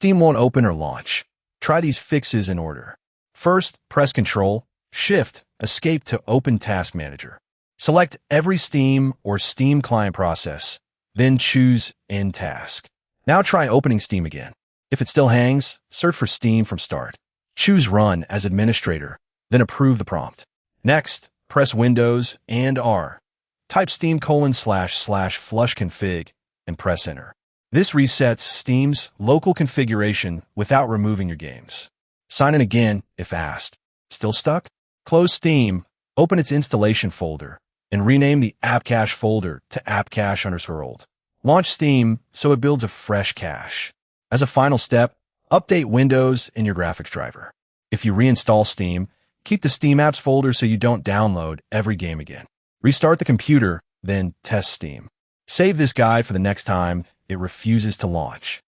Steam won't open or launch. Try these fixes in order. First, press Ctrl, Shift, Escape to open Task Manager. Select every Steam or Steam client process, then choose End Task. Now try opening Steam again. If it still hangs, search for Steam from Start. Choose Run as administrator, then approve the prompt. Next, press Windows and R. Type steam://flushconfig and press Enter. This resets Steam's local configuration without removing your games. Sign in again if asked. Still stuck? Close Steam, open its installation folder, and rename the appcache folder to appcache_old. Launch Steam so it builds a fresh cache. As a final step, update Windows in your graphics driver. If you reinstall Steam, keep the Steam apps folder so you don't download every game again. Restart the computer, then test Steam. Save this guide for the next time it refuses to launch.